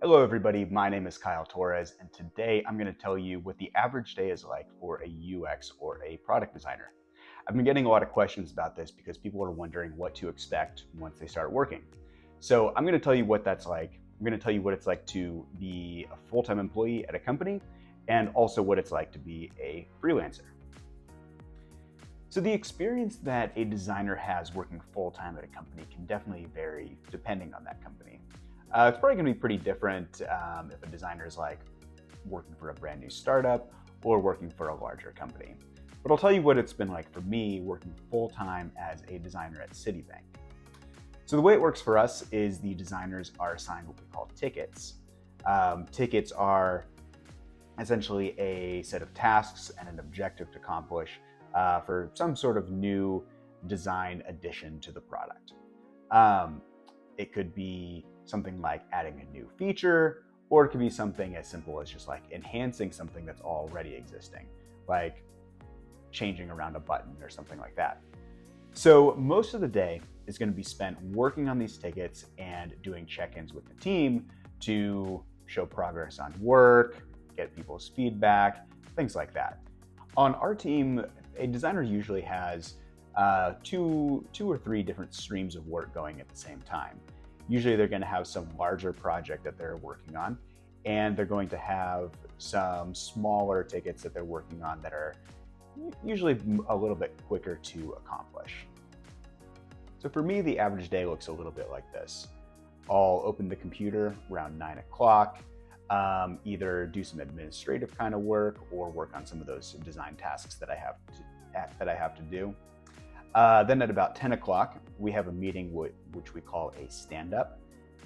Hello everybody, my name is Kyle Torres, and today I'm going to tell you what the average day is like for a UX or a product designer. I've been getting a lot of questions about this because people are wondering what to expect once they start working. So I'm going to tell you what that's like. I'm going to tell you what it's like to be a full-time employee at a company and also what it's like to be a freelancer. So the experience that a designer has working full-time at a company can definitely vary depending on that company. It's probably going to be pretty different if a designer is like working for a brand new startup or working for a larger company. But I'll tell you what it's been like for me working full-time as a designer at Citibank. So the way it works for us is the designers are assigned what we call tickets. Tickets are essentially a set of tasks and an objective to accomplish for some sort of new design addition to the product. It could be something like adding a new feature, or it could be something as simple as just like enhancing something that's already existing, like changing around a button or something like that. So most of the day is going to be spent working on these tickets and doing check-ins with the team to show progress on work, get people's feedback, things like that. On our team, a designer usually has two or three different streams of work going at the same time. Usually they're going to have some larger project that they're working on, and they're going to have some smaller tickets that they're working on that are usually a little bit quicker to accomplish. So for me, the average day looks a little bit like this. I'll open the computer around 9 o'clock, either do some administrative kind of work or work on some of those design tasks that I have to do. Then at about 10 o'clock, we have a meeting which we call a stand-up.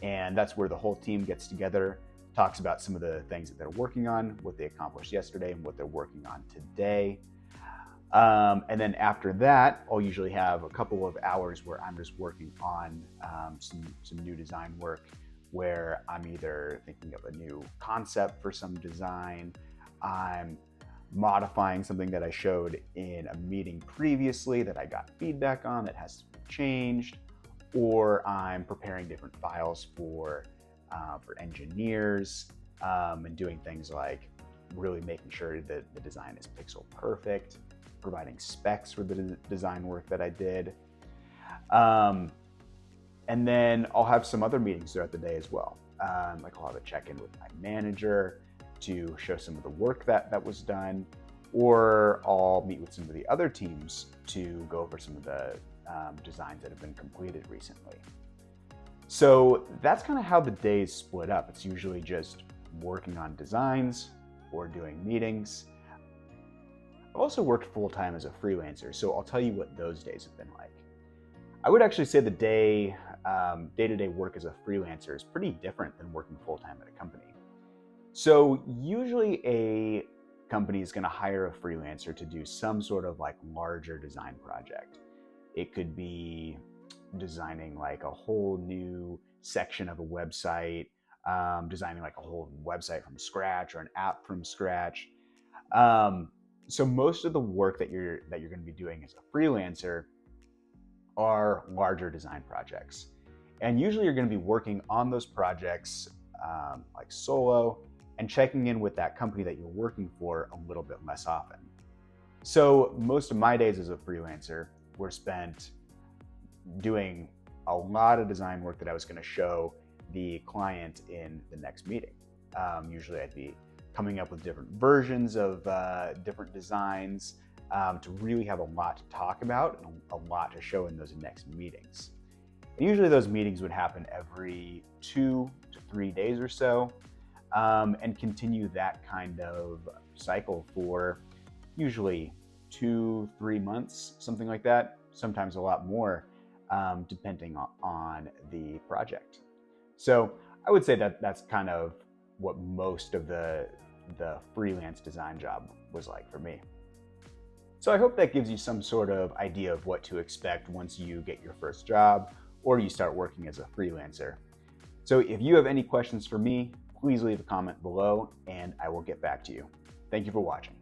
And that's where the whole team gets together, talks about some of the things that they're working on, what they accomplished yesterday and what they're working on today. And then after that, I'll usually have a couple of hours where I'm just working on some new design work, where I'm either thinking of a new concept for some design, I'm modifying something that I showed in a meeting previously that I got feedback on that has to be changed, or I'm preparing different files for engineers and doing things like really making sure that the design is pixel perfect, providing specs for the design work that I did. And then I'll have some other meetings throughout the day as well. Like I'll have a check-in with my manager to show some of the work that was done, or I'll meet with some of the other teams to go over some of the designs that have been completed recently. So that's kind of how the days split up. It's usually just working on designs or doing meetings. I've also worked full-time as a freelancer, so I'll tell you what those days have been like. I would actually say the day-to-day work as a freelancer is pretty different than working full-time at a company. So usually a company is going to hire a freelancer to do some sort of like larger design project. It could be designing like a whole new section of a website, designing like a whole website from scratch or an app from scratch. So most of the work that you're going to be doing as a freelancer are larger design projects. And usually you're going to be working on those projects like solo and checking in with that company that you're working for a little bit less often. So most of my days as a freelancer were spent doing a lot of design work that I was going to show the client in the next meeting. Usually I'd be coming up with different versions of different designs to really have a lot to talk about and a lot to show in those next meetings. And usually those meetings would happen every 2 to 3 days or so, and continue that kind of cycle for usually 2-3 months, something like that, sometimes a lot more, depending on the project. So I would say that that's kind of what most of the freelance design job was like for me. So I hope that gives you some sort of idea of what to expect once you get your first job or you start working as a freelancer. So if you have any questions for me, please leave a comment below and I will get back to you. Thank you for watching.